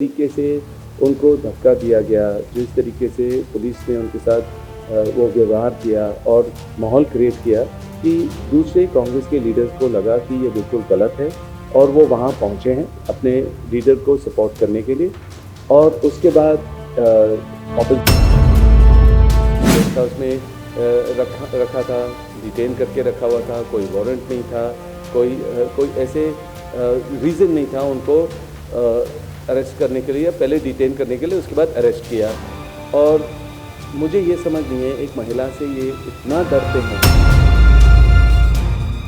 तरीके से उनको धक्का दिया गया, जिस तरीके से पुलिस ने उनके साथ वो व्यवहार किया और माहौल क्रिएट किया कि दूसरे कांग्रेस के लीडर्स को लगा कि ये बिल्कुल गलत है और वो वहाँ पहुँचे हैं अपने लीडर को सपोर्ट करने के लिए। और उसके बाद गेस्ट हाउस में रखा था, डिटेन करके रखा हुआ था, कोई वारंट नहीं था, कोई ऐसे रीज़न नहीं था उनको अरेस्ट करने के लिए या पहले डिटेन करने के लिए, उसके बाद अरेस्ट किया। और मुझे ये समझ नहीं है, एक महिला से ये इतना डरते हैं,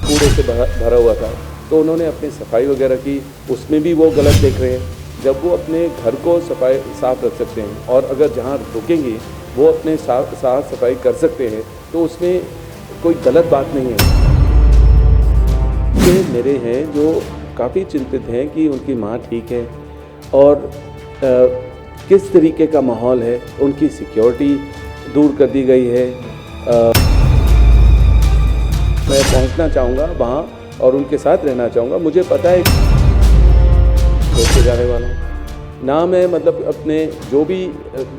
कूड़े से भरा हुआ था तो उन्होंने अपनी सफाई वगैरह की, उसमें भी वो गलत देख रहे हैं। जब वो अपने घर को साफ रख सकते हैं और अगर जहाँ रुकेंगे वो अपने साफ सफाई कर सकते हैं तो उसमें कोई गलत बात नहीं है। ये मेरे हैं जो काफ़ी चिंतित हैं कि उनकी माँ ठीक है और किस तरीके का माहौल है, उनकी सिक्योरिटी दूर कर दी गई है। मैं पहुंचना चाहूँगा वहाँ और उनके साथ रहना चाहूँगा। मुझे पता है छोड़ जाने वाला हूँ ना, मैं मतलब अपने जो भी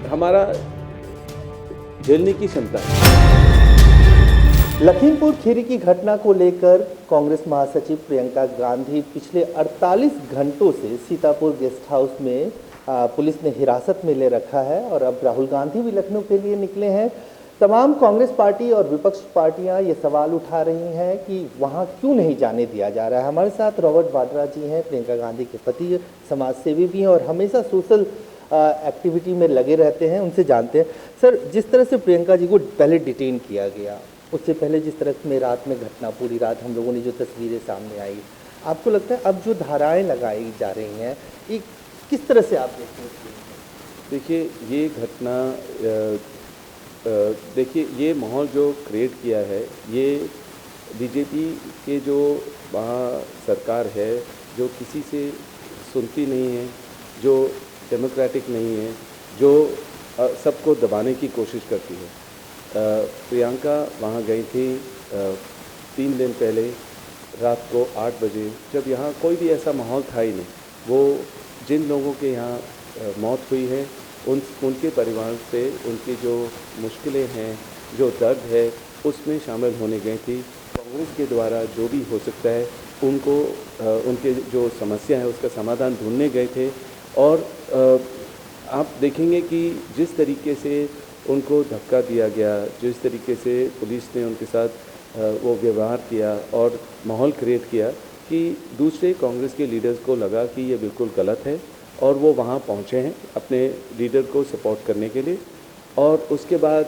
हमारा झेलने की क्षमता है। लखीमपुर खीरी की घटना को लेकर कांग्रेस महासचिव प्रियंका गांधी पिछले 48 घंटों से सीतापुर गेस्ट हाउस में पुलिस ने हिरासत में ले रखा है और अब राहुल गांधी भी लखनऊ के लिए निकले हैं। तमाम कांग्रेस पार्टी और विपक्ष पार्टियां ये सवाल उठा रही हैं कि वहां क्यों नहीं जाने दिया जा रहा है। हमारे साथ रॉबर्ट वाड्रा जी हैं, प्रियंका गांधी के पति, समाजसेवी भी हैं और हमेशा सोशल एक्टिविटी में लगे रहते हैं, उनसे जानते हैं। सर, जिस तरह से प्रियंका जी को पहले डिटेन किया गया, उससे पहले जिस तरह में रात में घटना, पूरी रात हम लोगों ने जो तस्वीरें सामने आई, आपको लगता है अब जो धाराएं लगाई जा रही हैं ये किस तरह से आप देखते हैं? देखिए, ये घटना देखिए ये माहौल जो क्रिएट किया है, ये बीजेपी के जो वहाँ सरकार है जो किसी से सुनती नहीं है, जो डेमोक्रेटिक नहीं है, जो सबको दबाने की कोशिश करती है। प्रियंका वहाँ गई थी 3 दिन पहले रात को 8 बजे, जब यहाँ कोई भी ऐसा माहौल था ही नहीं। वो जिन लोगों के यहाँ मौत हुई है उनके परिवार से उनकी जो मुश्किलें हैं, जो दर्द है, उसमें शामिल होने गई थी। कांग्रेस के द्वारा जो भी हो सकता है उनको उनके जो समस्या है उसका समाधान ढूंढने गए थे। और आप देखेंगे कि जिस तरीके से उनको धक्का दिया गया, जिस तरीके से पुलिस ने उनके साथ वो व्यवहार किया और माहौल क्रिएट किया कि दूसरे कांग्रेस के लीडर्स को लगा कि ये बिल्कुल गलत है और वो वहाँ पहुँचे हैं अपने लीडर को सपोर्ट करने के लिए। और उसके बाद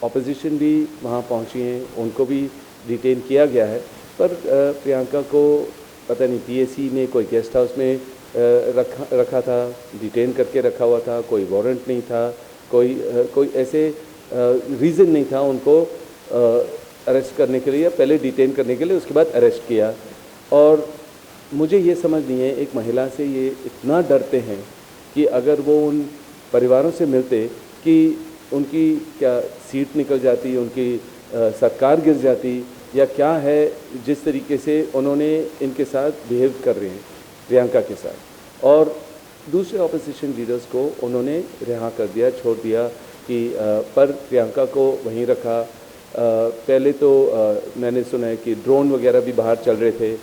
ऑपोजिशन भी वहाँ पहुँची हैं, उनको भी डिटेन किया गया है। पर प्रियंका को पता नहीं पीएसी में कोई गेस्ट हाउस में रखा था, डिटेन करके रखा हुआ था, कोई वारंट नहीं था, कोई ऐसे रीज़न नहीं था उनको अरेस्ट करने के लिए या पहले डिटेन करने के लिए, उसके बाद अरेस्ट किया। और मुझे ये समझ नहीं है, एक महिला से ये इतना डरते हैं कि अगर वो उन परिवारों से मिलते कि उनकी क्या सीट निकल जाती, उनकी सरकार गिर जाती या क्या है, जिस तरीके से उन्होंने इनके साथ बिहेव कर रहे हैं प्रियंका के साथ। और दूसरे ऑपोजिशन लीडर्स को उन्होंने रिहा कर दिया, छोड़ दिया कि पर प्रियंका को वहीं रखा। पहले तो मैंने सुना है कि ड्रोन वगैरह भी बाहर चल रहे थे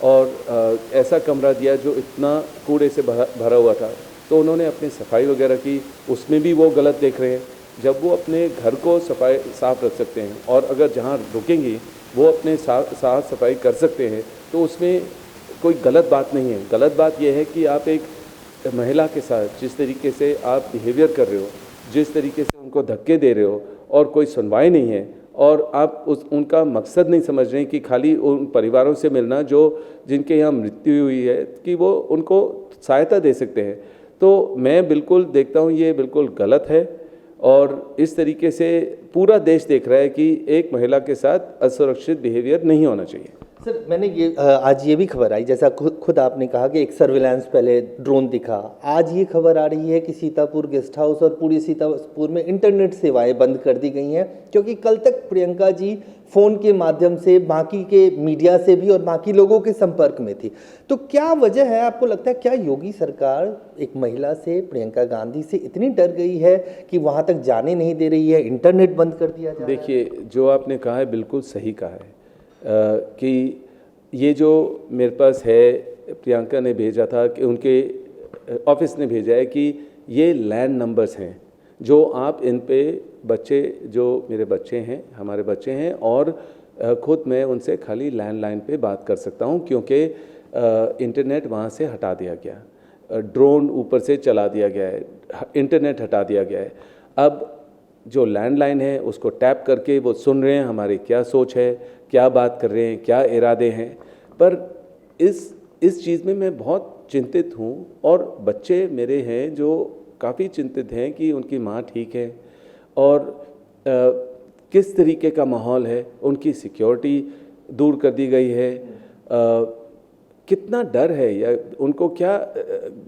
और ऐसा कमरा दिया जो इतना कूड़े से भरा हुआ था तो उन्होंने अपनी सफाई वगैरह की, उसमें भी वो गलत देख रहे हैं। जब वो अपने घर को साफ रख सकते हैं और अगर जहाँ रुकेंगे वो अपने साफ सफाई कर सकते हैं तो उसमें कोई गलत बात नहीं है। गलत बात यह है कि आप एक महिला के साथ जिस तरीके से आप बिहेवियर कर रहे हो, जिस तरीके से उनको धक्के दे रहे हो और कोई सुनवाई नहीं है और आप उनका मकसद नहीं समझ रहे हैं कि खाली उन परिवारों से मिलना जो जिनके यहाँ मृत्यु हुई है कि वो उनको सहायता दे सकते हैं। तो मैं बिल्कुल देखता हूँ ये बिल्कुल गलत है और इस तरीके से पूरा देश देख रहा है कि एक महिला के साथ असुरक्षित बिहेवियर नहीं होना चाहिए। सर मैंने ये आज ये भी खबर आई, जैसा खुद आपने कहा कि एक सर्विलांस पहले ड्रोन दिखा, आज ये खबर आ रही है कि सीतापुर गेस्ट हाउस और पूरी सीतापुर में इंटरनेट सेवाएं बंद कर दी गई हैं, क्योंकि कल तक प्रियंका जी फ़ोन के माध्यम से बाकी के मीडिया से भी और बाकी लोगों के संपर्क में थी। तो क्या वजह है, आपको लगता है क्या योगी सरकार एक महिला से, प्रियंका गांधी से इतनी डर गई है कि वहाँ तक जाने नहीं दे रही है, इंटरनेट बंद कर दिया जा रहा है? देखिए, जो आपने कहा है बिल्कुल सही कहा है कि ये जो मेरे पास है, प्रियंका ने भेजा था कि उनके ऑफिस ने भेजा है कि ये लैंड नंबर्स हैं जो आप इन पे बच्चे, जो मेरे बच्चे हैं, हमारे बच्चे हैं, और ख़ुद मैं उनसे खाली लैंडलाइन पे बात कर सकता हूँ, क्योंकि इंटरनेट वहाँ से हटा दिया गया, ड्रोन ऊपर से चला दिया गया है, इंटरनेट हटा दिया गया है। अब जो लैंडलाइन है उसको टैप करके वो सुन रहे हैं हमारी क्या सोच है, क्या बात कर रहे हैं, क्या इरादे हैं। पर इस चीज़ में मैं बहुत चिंतित हूँ, और बच्चे मेरे हैं जो काफ़ी चिंतित हैं कि उनकी माँ ठीक है, और किस तरीके का माहौल है, उनकी सिक्योरिटी दूर कर दी गई है, कितना डर है या उनको क्या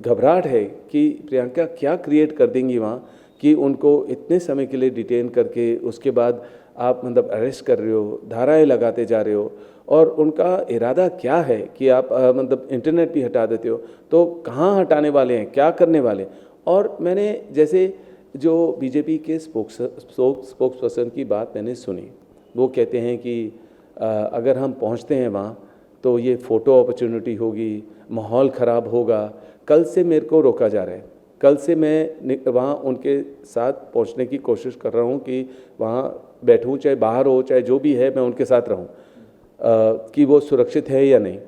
घबराहट है कि प्रियंका क्या क्रिएट कर देंगी वहाँ, कि उनको इतने समय के लिए डिटेन करके उसके बाद आप मतलब अरेस्ट कर रहे हो, धाराएं लगाते जा रहे हो, और उनका इरादा क्या है कि आप मतलब इंटरनेट भी हटा देते हो, तो कहाँ हटाने वाले हैं, क्या करने वाले हैं। और मैंने जैसे जो बीजेपी के स्पोक्स पर्सन की बात मैंने सुनी, वो कहते हैं कि अगर हम पहुंचते हैं वहाँ तो ये फ़ोटो अपॉर्चुनिटी होगी, माहौल ख़राब होगा। कल से मेरे को रोका जा रहा है, कल से मैं वहाँ उनके साथ पहुँचने की कोशिश कर रहा हूँ कि वहाँ बैठूँ, चाहे बाहर हो चाहे जो भी है, मैं उनके साथ रहूँ कि वो सुरक्षित है या नहीं।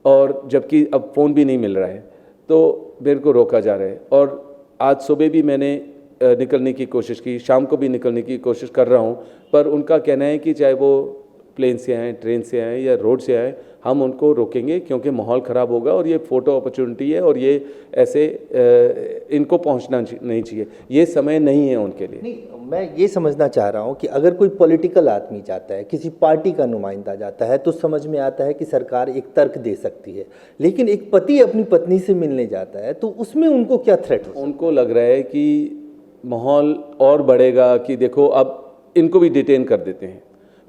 और जबकि अब फ़ोन भी नहीं मिल रहा है तो मेरे को रोका जा रहा है। और आज सुबह भी मैंने निकलने की कोशिश की, शाम को भी निकलने की कोशिश कर रहा हूँ, पर उनका कहना है कि चाहे वो प्लेन से आएँ, ट्रेन से आएँ या रोड से आएँ, हम उनको रोकेंगे क्योंकि माहौल ख़राब होगा और ये फ़ोटो अपॉर्चुनिटी है और ये ऐसे इनको पहुंचना नहीं चाहिए, ये समय नहीं है उनके लिए। नहीं, मैं ये समझना चाह रहा हूँ कि अगर कोई पॉलिटिकल आदमी जाता है, किसी पार्टी का नुमाइंदा जाता है, तो समझ में आता है कि सरकार एक तर्क दे सकती है, लेकिन एक पति अपनी पत्नी से मिलने जाता है तो उसमें उनको क्या थ्रेट हो? उनको लग रहा है कि माहौल और बढ़ेगा, कि देखो अब इनको भी डिटेन कर देते हैं,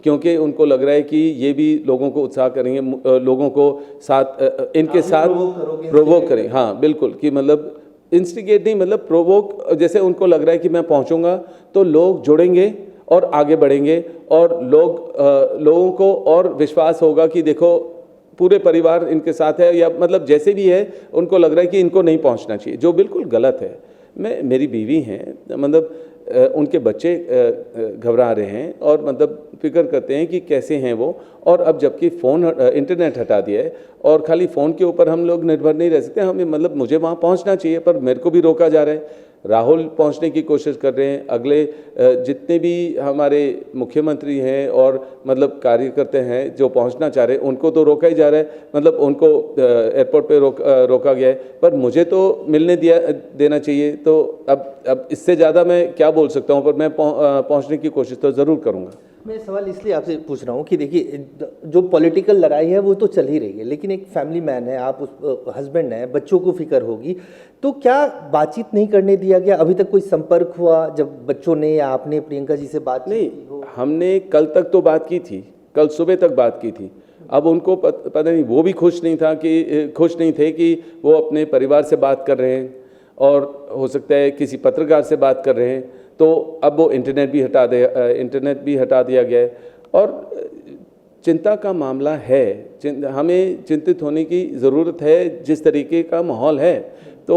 क्योंकि उनको लग रहा है कि ये भी लोगों को उत्साह करेंगे, लोगों को साथ इनके साथ प्रोवोक करें। हाँ बिल्कुल, कि मतलब इंस्टिगेट नहीं, मतलब प्रोवोक। जैसे उनको लग रहा है कि मैं पहुंचूंगा तो लोग जुड़ेंगे और आगे बढ़ेंगे, और लोगों को और विश्वास होगा कि देखो पूरे परिवार इनके साथ है, या मतलब जैसे भी है उनको लग रहा है कि इनको नहीं पहुंचना चाहिए, जो बिल्कुल गलत है। मेरी बीवी हैं, मतलब उनके बच्चे घबरा रहे हैं और मतलब फिक्र करते हैं कि कैसे हैं वो। और अब जबकि फ़ोन इंटरनेट हटा दिया है और खाली फ़ोन के ऊपर हम लोग निर्भर नहीं रह सकते, हमें मतलब मुझे वहाँ पहुँचना चाहिए, पर मेरे को भी रोका जा रहा है। राहुल पहुंचने की कोशिश कर रहे हैं, अगले जितने भी हमारे मुख्यमंत्री हैं और मतलब कार्यकर्ता हैं जो पहुंचना चाह रहे हैं, उनको तो रोका ही जा रहा है, मतलब उनको एयरपोर्ट पे रोका गया है, पर मुझे तो मिलने देना चाहिए। तो अब इससे ज़्यादा मैं क्या बोल सकता हूं, पर मैं पहुंचने की कोशिश तो ज़रूर करूंगा। मैं सवाल इसलिए आपसे पूछ रहा हूँ कि देखिए, जो पॉलिटिकल लड़ाई है वो तो चल ही रही है, लेकिन एक फैमिली मैन है आप, उस हस्बैंड है, बच्चों को फिक्र होगी, तो क्या बातचीत नहीं करने दिया गया? अभी तक कोई संपर्क हुआ जब बच्चों ने या आपने प्रियंका जी से बात नहीं की? हमने कल तक तो बात की थी, कल सुबह तक बात की थी। अब उनको पता नहीं, वो भी खुश नहीं थे कि वो अपने परिवार से बात कर रहे हैं, और हो सकता है किसी पत्रकार से बात कर रहे हैं। तो अब वो इंटरनेट भी हटा दिया गया है, और चिंता का मामला है। हमें चिंतित होने की ज़रूरत है, जिस तरीके का माहौल है। तो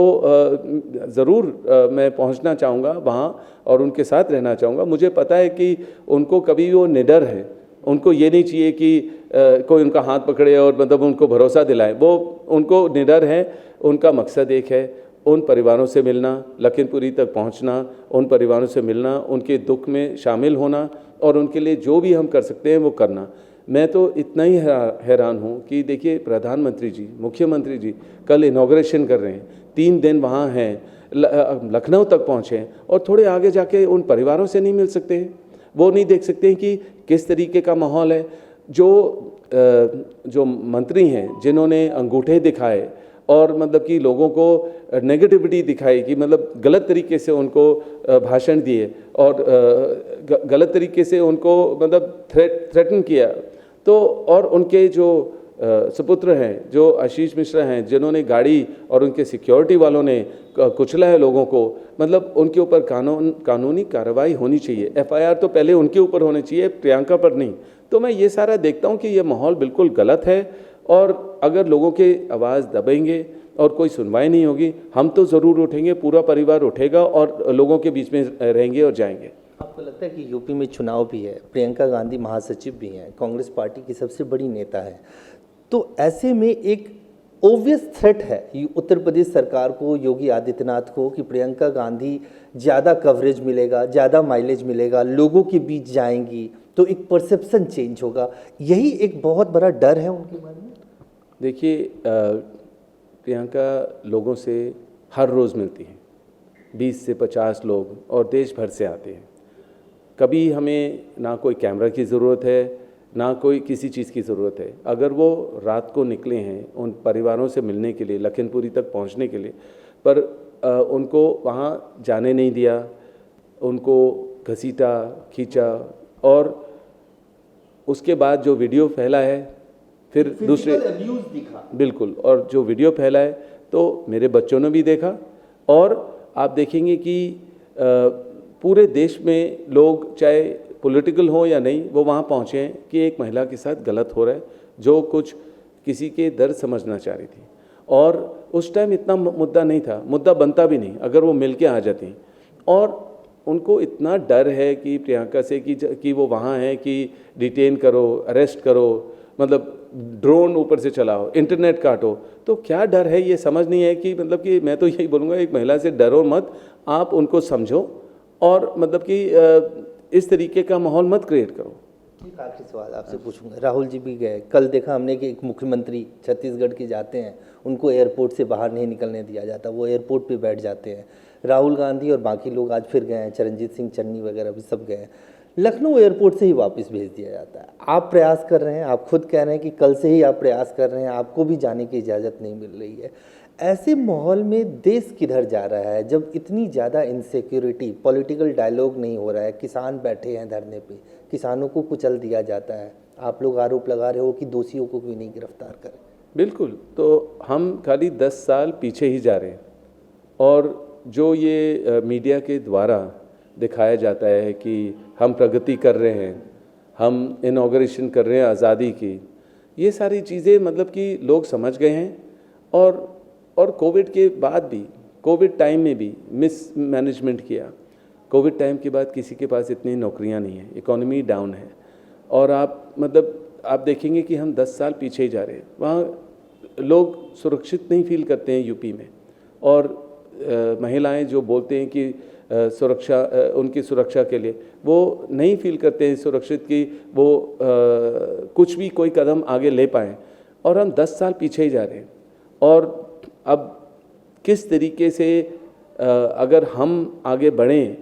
ज़रूर मैं पहुंचना चाहूँगा वहाँ और उनके साथ रहना चाहूँगा। मुझे पता है कि उनको कभी वो निडर है, उनको ये नहीं चाहिए कि कोई उनका हाथ पकड़े और मतलब उनको भरोसा दिलाए। वो उनको निडर है, उनका मकसद एक है, उन परिवारों से मिलना, लखीमपुरी तक पहुंचना, उन परिवारों से मिलना, उनके दुख में शामिल होना, और उनके लिए जो भी हम कर सकते हैं वो करना। मैं तो इतना ही हैरान हूं कि देखिए, प्रधानमंत्री जी, मुख्यमंत्री जी कल इनॉग्रेशन कर रहे हैं, 3 दिन वहाँ हैं, लखनऊ तक पहुँचे, और थोड़े आगे जाके उन परिवारों से नहीं मिल सकते हैं? वो नहीं देख सकते हैं कि किस तरीके का माहौल है? जो मंत्री हैं जिन्होंने अंगूठे दिखाए और मतलब कि लोगों को नेगेटिविटी दिखाई कि मतलब गलत तरीके से उनको भाषण दिए और गलत तरीके से उनको मतलब थ्रेटन किया, तो और उनके जो सुपुत्र हैं जो आशीष मिश्रा हैं जिन्होंने गाड़ी और उनके सिक्योरिटी वालों ने कुचला है लोगों को, मतलब उनके ऊपर कानूनी कार्रवाई होनी चाहिए। एफआईआर तो पहले उनके ऊपर होनी चाहिए, प्रियंका पर नहीं। तो मैं ये सारा देखता हूँ कि ये माहौल बिल्कुल गलत है और अगर लोगों के आवाज़ दबेंगे और कोई सुनवाई नहीं होगी, हम तो ज़रूर उठेंगे, पूरा परिवार उठेगा और लोगों के बीच में रहेंगे और जाएंगे। आपको लगता है कि यूपी में चुनाव भी है, प्रियंका गांधी महासचिव भी हैं, कांग्रेस पार्टी की सबसे बड़ी नेता है, तो ऐसे में एक ओब्वियस थ्रेट है उत्तर प्रदेश सरकार को, योगी आदित्यनाथ को, कि प्रियंका गांधी ज़्यादा कवरेज मिलेगा, ज़्यादा माइलेज मिलेगा, लोगों के बीच जाएंगी तो एक परसेप्शन चेंज होगा। यही एक बहुत बड़ा डर है उनके बारे में। देखिए, प्रियंका लोगों से हर रोज़ मिलती हैं, 20 से 50 लोग और देश भर से आते हैं। कभी हमें ना कोई कैमरा की ज़रूरत है ना कोई किसी चीज़ की ज़रूरत है। अगर वो रात को निकले हैं उन परिवारों से मिलने के लिए, लखनपुरी तक पहुंचने के लिए, पर उनको वहां जाने नहीं दिया, उनको घसीटा खींचा और उसके बाद जो वीडियो फैला है फिर दूसरे दिखा। बिल्कुल, और जो वीडियो फैला है तो मेरे बच्चों ने भी देखा और आप देखेंगे कि पूरे देश में लोग चाहे पॉलिटिकल हो या नहीं, वो वहाँ पहुँचे हैं कि एक महिला के साथ गलत हो रहा है जो कुछ किसी के दर्द समझना चाह रही थी। और उस टाइम इतना मुद्दा नहीं था, मुद्दा बनता भी नहीं अगर वो मिल के आ जाती। और उनको इतना डर है कि प्रियंका से कि वो वहाँ हैं कि डिटेन करो, अरेस्ट करो, मतलब ड्रोन ऊपर से चलाओ, इंटरनेट काटो, तो क्या डर है ये समझ नहीं है कि मतलब कि मैं तो यही बोलूँगा, एक महिला से डरो मत, आप उनको समझो और मतलब कि इस तरीके का माहौल मत क्रिएट करो। एक आखिरी सवाल आपसे पूछूंगा, राहुल जी भी गए, कल देखा हमने कि एक मुख्यमंत्री छत्तीसगढ़ के जाते हैं, उनको एयरपोर्ट से बाहर नहीं निकलने दिया जाता, वो एयरपोर्ट पे बैठ जाते हैं। राहुल गांधी और बाकी लोग आज फिर गए हैं, चरणजीत सिंह चन्नी वगैरह भी सब गए हैं, लखनऊ एयरपोर्ट से ही वापस भेज दिया जाता है। आप प्रयास कर रहे हैं, आप खुद कह रहे हैं कि कल से ही आप प्रयास कर रहे हैं, आपको भी जाने की इजाज़त नहीं मिल रही है। ऐसे माहौल में देश किधर जा रहा है जब इतनी ज़्यादा इनसिक्योरिटी, पॉलिटिकल डायलॉग नहीं हो रहा है, किसान बैठे हैं धरने पे, किसानों को कुचल दिया जाता है, आप लोग आरोप लगा रहे हो कि दोषियों को भी नहीं गिरफ्तार करें। बिल्कुल, तो हम खाली 10 साल पीछे ही जा रहे हैं और जो ये मीडिया के द्वारा दिखाया जाता है कि हम प्रगति कर रहे हैं, हम इनॉग्रेशन कर रहे हैं आज़ादी की, ये सारी चीज़ें मतलब कि लोग समझ गए हैं। और कोविड के बाद भी, कोविड टाइम में भी मिसमैनेजमेंट किया। कोविड टाइम के बाद किसी के पास इतनी नौकरियां नहीं है, इकोनॉमी डाउन है और आप देखेंगे कि हम 10 साल पीछे ही जा रहे हैं। वहाँ लोग सुरक्षित नहीं फील करते हैं यूपी में, और महिलाएं जो बोलते हैं कि उनकी सुरक्षा के लिए, वो नहीं फील करते हैं सुरक्षित कि वो कुछ भी कोई कदम आगे ले पाएँ, और हम 10 साल पीछे ही जा रहे हैं। और अब किस तरीके से अगर हम आगे बढ़ें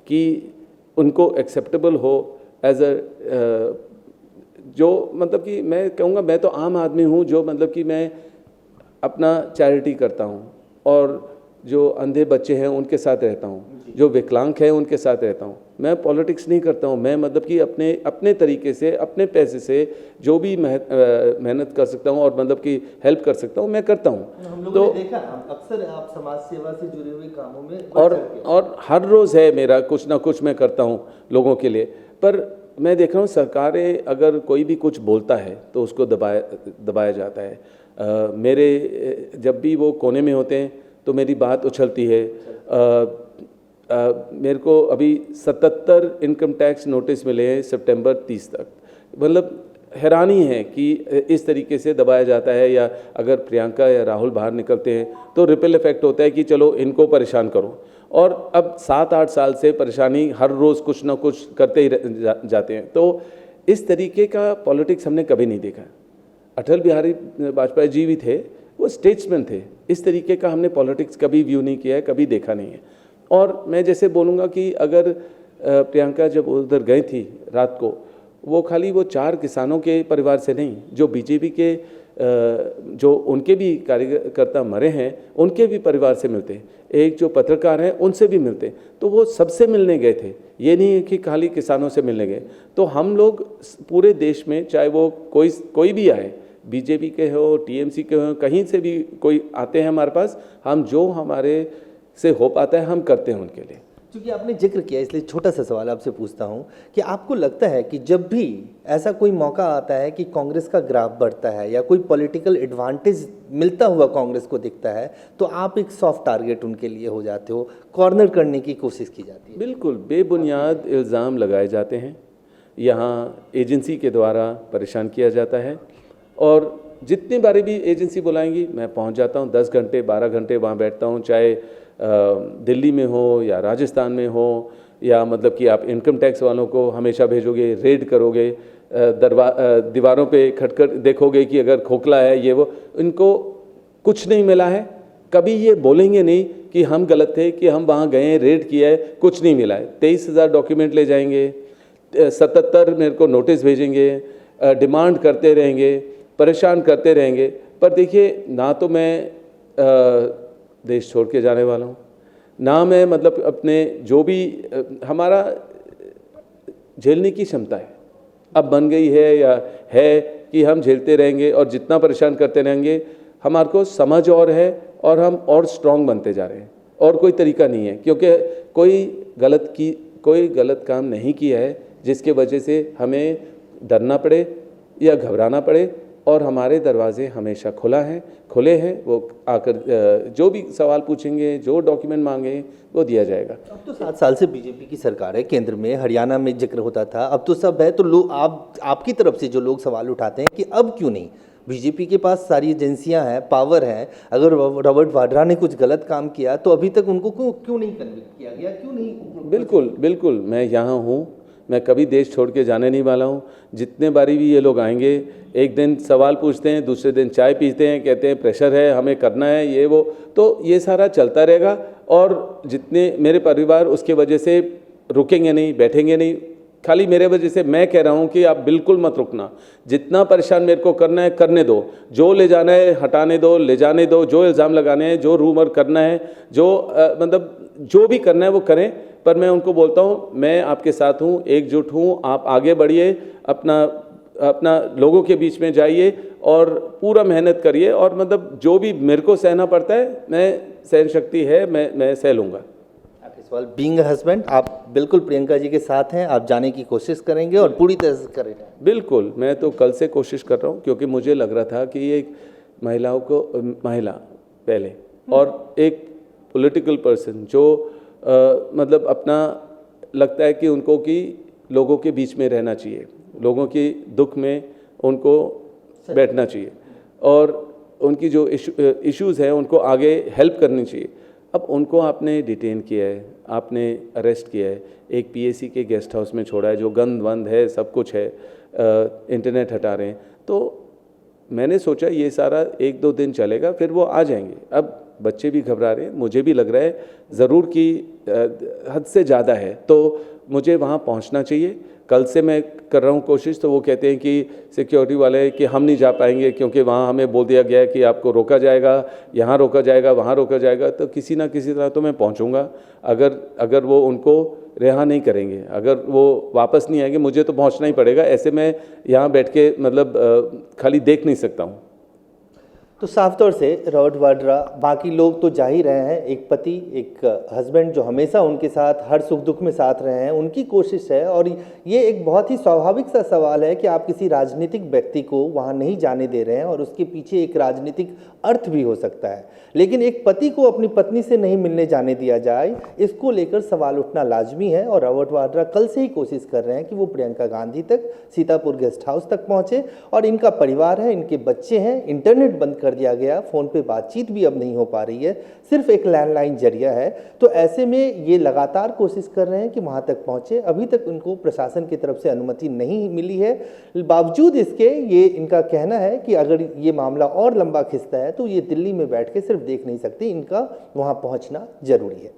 कि उनको एक्सेप्टेबल हो एज जो मतलब कि मैं कहूँगा, मैं तो आम आदमी हूँ जो मतलब कि मैं अपना चैरिटी करता हूँ और जो अंधे बच्चे हैं उनके साथ रहता हूँ, जो विकलांग हैं उनके साथ रहता हूँ। मैं पॉलिटिक्स नहीं करता हूँ, मैं मतलब कि अपने तरीके से, अपने पैसे से जो भी मेहनत कर सकता हूँ और मतलब कि हेल्प कर सकता हूँ मैं करता हूँ। हम लोगों ने देखा, अक्सर आप समाज सेवा से जुड़े हुए कामों में और हर रोज़ है मेरा कुछ ना कुछ मैं करता हूँ लोगों के लिए। पर मैं देख रहा हूँ सरकारें अगर कोई भी कुछ बोलता है तो उसको दबाया जाता है। मेरे जब भी वो कोने में होते हैं तो मेरी बात उछलती है। मेरे को अभी 77 इनकम टैक्स नोटिस मिले हैं सितंबर 30 तक। मतलब हैरानी है कि इस तरीके से दबाया जाता है, या अगर प्रियंका या राहुल बाहर निकलते हैं तो रिपल इफेक्ट होता है कि चलो इनको परेशान करो। और अब 7-8 साल से परेशानी, हर रोज़ कुछ ना कुछ करते ही जाते हैं। तो इस तरीके का पॉलिटिक्स हमने कभी नहीं देखा। अटल बिहारी वाजपेयी जी भी थे, वो स्टेट्समैन थे। इस तरीके का हमने पॉलिटिक्स कभी व्यू नहीं किया है, कभी देखा नहीं है। और मैं जैसे बोलूँगा कि अगर प्रियंका जब उधर गई थी रात को, वो खाली वो 4 किसानों के परिवार से नहीं, जो बीजेपी के जो उनके भी कार्यकर्ता मरे हैं उनके भी परिवार से मिलते हैं, एक जो पत्रकार हैं उनसे भी मिलते हैं। तो वो सबसे मिलने गए थे, ये नहीं है कि खाली किसानों से मिलने गए। तो हम लोग पूरे देश में, चाहे वो कोई भी आए, बीजेपी के हो, टीएमसी के हो, कहीं से भी कोई आते हैं हमारे पास, हम जो हमारे से हो पाता है हम करते हैं उनके लिए। क्योंकि आपने जिक्र किया इसलिए छोटा सा सवाल आपसे पूछता हूं कि आपको लगता है कि जब भी ऐसा कोई मौका आता है कि कांग्रेस का ग्राफ बढ़ता है या कोई पॉलिटिकल एडवांटेज मिलता हुआ कांग्रेस को दिखता है, तो आप एक सॉफ्ट टारगेट उनके लिए हो जाते हो, कॉर्नर करने की कोशिश की जाती है? बिल्कुल बेबुनियाद इल्ज़ाम लगाए जाते हैं, यहाँ एजेंसी के द्वारा परेशान किया जाता है, और जितनी बारी भी एजेंसी बुलाएंगी मैं पहुँच जाता हूँ। 10 घंटे 12 घंटे वहाँ बैठता हूँ, चाहे दिल्ली में हो या राजस्थान में हो, या मतलब कि आप इनकम टैक्स वालों को हमेशा भेजोगे, रेड करोगे, दीवारों पे खटखट देखोगे कि अगर खोखला है ये वो, इनको कुछ नहीं मिला है। कभी ये बोलेंगे नहीं कि हम गलत थे, कि हम वहाँ गए रेड किया है, कुछ नहीं मिला है। 23,000 डॉक्यूमेंट ले जाएंगे, 77 मेरे को नोटिस भेजेंगे, डिमांड करते रहेंगे, परेशान करते रहेंगे। पर देखिए, ना तो मैं देश छोड़ के जाने वाला हूँ, ना मैं मतलब अपने जो भी हमारा झेलने की क्षमता है अब बन गई है या है कि हम झेलते रहेंगे, और जितना परेशान करते रहेंगे हमारे को समझ और है, और हम और स्ट्रांग बनते जा रहे हैं। और कोई तरीका नहीं है, क्योंकि कोई गलत काम नहीं किया है जिसके वजह से हमें डरना पड़े या घबराना पड़े। और हमारे दरवाजे हमेशा खुले हैं। वो आकर जो भी सवाल पूछेंगे, जो डॉक्यूमेंट मांगे वो दिया जाएगा। अब तो 7 साल से बीजेपी की सरकार है केंद्र में, हरियाणा में जिक्र होता था, अब तो सब है। तो लोग आपकी तरफ से जो लोग सवाल उठाते हैं कि अब क्यों नहीं, बीजेपी के पास सारी एजेंसियां हैं, पावर है, अगर रॉबर्ट वाड्रा ने कुछ गलत काम किया तो अभी तक उनको क्यों नहीं कन्विक्ट किया गया, क्यों नहीं? बिल्कुल मैं यहाँ हूँ, मैं कभी देश छोड़ के जाने नहीं वाला हूँ। जितने बारी भी ये लोग आएंगे, एक दिन सवाल पूछते हैं, दूसरे दिन चाय पीते हैं, कहते हैं प्रेशर है, हमें करना है ये वो, तो ये सारा चलता रहेगा। और जितने मेरे परिवार उसके वजह से रुकेंगे नहीं, बैठेंगे नहीं। खाली मेरे वजह से मैं कह रहा हूँ कि आप बिल्कुल मत रुकना, जितना परेशान मेरे को करना है करने दो, जो ले जाना है हटाने दो, ले जाने दो, जो इल्ज़ाम लगाने हैं, जो रूमर करना है, जो मतलब जो भी करना है वो करें। पर मैं उनको बोलता हूँ मैं आपके साथ हूँ, एकजुट हूँ, आप आगे बढ़िए, अपना लोगों के बीच में जाइए और पूरा मेहनत करिए। और मतलब जो भी मेरे को सहना पड़ता है, मैं सहन शक्ति है, मैं सह लूँगा। सवाल, बीइंग हस्बैंड आप बिल्कुल प्रियंका जी के साथ हैं, आप जाने की कोशिश करेंगे और पूरी तरह से करेंगे? बिल्कुल, मैं तो कल से कोशिश कर रहा हूँ, क्योंकि मुझे लग रहा था कि एक महिला पहले और एक पॉलिटिकल पर्सन जो मतलब अपना लगता है कि उनको कि लोगों के बीच में रहना चाहिए, लोगों की दुख में उनको बैठना चाहिए, और उनकी जो इश्यूज़ हैं उनको आगे हेल्प करनी चाहिए। अब उनको आपने डिटेन किया है, आपने अरेस्ट किया है, एक पीएसी के गेस्ट हाउस में छोड़ा है, जो गंद वंद है, सब कुछ है, इंटरनेट हटा रहे हैं। तो मैंने सोचा ये सारा 1-2 दिन चलेगा, फिर वो आ जाएंगे। अब बच्चे भी घबरा रहे हैं, मुझे भी लग रहा है ज़रूर कि हद से ज़्यादा है, तो मुझे वहाँ पहुँचना चाहिए। कल से मैं कर रहा हूँ कोशिश, तो वो कहते हैं कि सिक्योरिटी वाले कि हम नहीं जा पाएंगे, क्योंकि वहाँ हमें बोल दिया गया है कि आपको रोका जाएगा, यहाँ रोका जाएगा, वहाँ रोका जाएगा। तो किसी ना किसी तरह तो मैं पहुँचूँगा। अगर वो उनको रिहा नहीं करेंगे, अगर वो वापस नहीं आएंगे, मुझे तो पहुँचना ही पड़ेगा। ऐसे मैं यहाँ बैठ के मतलब खाली देख नहीं सकता हूँ। तो साफ तौर से रॉबर्ट वाड्रा, बाकी लोग तो जा ही रहे हैं, एक पति, एक हस्बैंड जो हमेशा उनके साथ हर सुख दुख में साथ रहे हैं, उनकी कोशिश है। और ये एक बहुत ही स्वाभाविक सा सवाल है कि आप किसी राजनीतिक व्यक्ति को वहाँ नहीं जाने दे रहे हैं, और उसके पीछे एक राजनीतिक अर्थ भी हो सकता है। लेकिन एक पति को अपनी पत्नी से नहीं मिलने जाने दिया जाए, इसको लेकर सवाल उठना लाजमी है। और रॉबर्ट वाड्रा कल से ही कोशिश कर रहे हैं कि वो प्रियंका गांधी तक, सीतापुर गेस्ट हाउस तक पहुँचे। और इनका परिवार है, इनके बच्चे हैं, इंटरनेट बंद कर दिया गया, फ़ोन पे बातचीत भी अब नहीं हो पा रही है, सिर्फ एक लैंडलाइन जरिया है। तो ऐसे में ये लगातार कोशिश कर रहे हैं कि वहाँ तक पहुँचे। अभी तक उनको प्रशासन की तरफ से अनुमति नहीं मिली है। बावजूद इसके ये इनका कहना है कि अगर ये मामला और लंबा खिंचता है तो ये दिल्ली में बैठ के सिर्फ देख नहीं सकती, इनका वहाँ पहुँचना जरूरी है।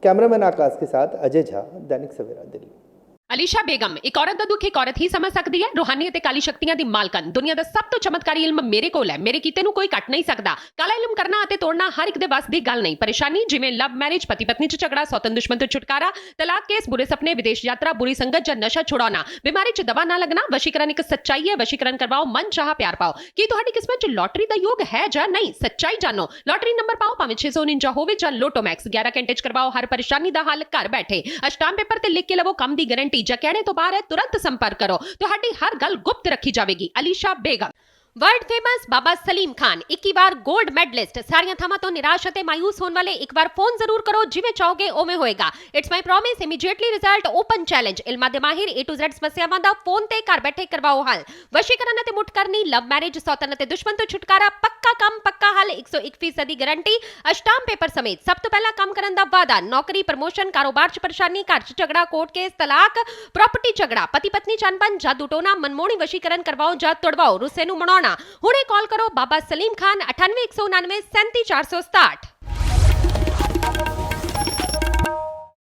कैमरामैन आकाश के साथ अजय झा, दैनिक सवेरा, दिल्ली। ਅਲੀਸ਼ਾ ਬੇਗਮ ਇੱਕ ਔਰਤ ਦਾ ਦੁੱਖ ਇੱਕ ਔਰਤ ਹੀ ਸਮਝ ਸਕਦੀ ਹੈ। ਰੂਹਾਨੀ ਅਤੇ ਕਾਲੀ ਸ਼ਕਤੀਆਂ ਦੀ ਮਾਲਕਨ, ਦੁਨੀਆ ਦਾ ਸਭ ਤੋਂ ਚਮਤਕਾਰੀ ਇਲਮ ਮੇਰੇ ਕੋਲ ਹੈ। ਮੇਰੇ ਕੀਤੇ ਨੂੰ ਕੋਈ ਕੱਟ ਨਹੀਂ ਸਕਦਾ। ਕਾਲਾ ਇਲਮ ਕਰਨਾ ਅਤੇ ਤੋੜਨਾ ਹਰ ਇੱਕ ਦੇ ਵੱਸ ਦੀ ਗੱਲ ਨਹੀਂ। ਪਰੇਸ਼ਾਨੀ ਜਿਵੇਂ ਲਵ ਮੈਰਿਜ, ਪਤੀ ਪਤਨੀ 'ਚ ਝਗੜਾ, ਸੌਤਨ ਦੁਸ਼ਮਣ ਤੋਂ ਛੁਟਕਾਰਾ, ਤਲਾਕ ਕੇਸ, ਬੁਰੇ ਸੁਪਨੇ, ਵਿਦੇਸ਼ ਯਾਤਰਾ, ਬੁਰੀ ਸੰਗਤ ਜਾਂ ਨਸ਼ਾ ਛੁਡਾਉਣਾ, ਬਿਮਾਰੀ 'ਚ ਦਵਾ ਨਾ ਲੱਗਣਾ। ਵਸ਼ੀਕਰਨ ਇੱਕ ਸੱਚਾਈ ਹੈ। ਵਸ਼ੀਕਰਨ ਕਰਵਾਓ, ਮਨ ਚਾਹਾ ਪਿਆਰ ਪਾਓ। ਕੀ ਤੁਹਾਡੀ ਕਿਸਮਤ 'ਚ ਲੋਟਰੀ ਦਾ ਯੋਗ ਹੈ ਜਾਂ ਨਹੀਂ? ਸੱਚਾਈ ਜਾਣੋ। ਲੋਟਰੀ ਨੰਬਰ ਪਾਓ, ਭਾਵੇਂ 649 ਹੋਵੇ ਜਾਂ ਲੋਟੋ ਮੈਕਸ। 11 ਘੰਟੇ 'ਚ ਕਰਵਾਓ ਹਰ ਪਰੇਸ਼ਾਨੀ ਦਾ ਹੱਲ ਘਰ ਬੈਠੇ। ਅਸ਼ਟਾਮ ਪੇਪਰ ਤੇ ਲਿਖ ਕੇ ਲਵੋ ਕੰਮ ਦੀ ਗਾਰੰਟੀ। ਜਾਂ ਕਹਿਣੇ ਤੋਂ ਬਾਹਰ तुरंत संपर्क करो। ਤੁਹਾਡੀ ਹਰ ਗੱਲ ਗੁਪਤ ਰੱਖੀ ਜਾਵੇਗੀ। ਅਲੀਸ਼ਾ ਬੇਗਮ। वर्ल्ड फेमस बाबा सलीम खान 21 ਵਾਰ 골ਡ ਮੈਡਲਿਸਟ। ਸਾਰੀਆਂ ਥਾਵਾਂ ਤੋਂ ਨਿਰਾਸ਼ ਅਤੇ ਮਾਇੂਸ ਹੋਣ ਵਾਲੇ ਇੱਕ ਵਾਰ ਫੋਨ ਜ਼ਰੂਰ ਕਰੋ। ਜਿਵੇਂ ਚਾਹੋਗੇ ਉਵੇਂ ਹੋਏਗਾ। It's my promise, immediately result, open challenge. ਇਲਮਾਂ ਦੇ ਮਾਹਿਰ A to Z ਸਮੱਸਿਆਵਾਂ ਦਾ ਫੋਨ ਤੇ ਘਰ ਬੈਠੇ ਕਰਵਾਓ ਹੱਲ। ਵਸ਼ੀਕਰਨ ਅਤੇ ਮੁੱਠ ਕਰਨੀ, ਲਵ ਮੈਰਿਜ, ਸੌਤਨ ਅਤੇ ਦੁਸ਼ਮਣ ਤੋਂ ਛੁਟਕਾਰਾ, ਪੱਕਾ ਕੰਮ, ਪੱਕਾ ਹੱਲ, 101% ਦੀ ਗਾਰੰਟੀ, ਅਸ਼ਟਾਮ ਪੇਪਰ ਸਮੇਤ। ਸਭ ਤੋਂ ਪਹਿਲਾਂ ਕੰਮ ਕਰਨ ਦਾ ਵਾਅਦਾ। ਨੌਕਰੀ, ਪ੍ਰਮੋਸ਼ਨ, ਕਾਰੋਬਾਰ 'ਚ ਪਰੇਸ਼ਾਨੀ, ਘਰ 'ਚ ਝਗੜਾ, ਕੋਰਟ ਕੇਸ, ਤਲਾਕ, ਪ੍ਰਾਪਰਟੀ ਝਗੜਾ, ਪਤੀ ਪਤਨੀ 'ਚ ਅਣਬਣ, ਜਾਦੂ ਟੋਨਾ, ਮਨਮੋਹਣੀ ਵਸ਼ੀਕਰਨ ਕਰਵਾਓ ਜਾਂ ਤੁੜਵਾਓ, ਰੁੱਸੇ ਨੂੰ ਮਨਾਉਣਾ। ਹੁਣੇ ਕਾਲ ਕਰੋ ਬਾਬਾ ਸਲੀਮ ਖਾਨ 98 199 37 467।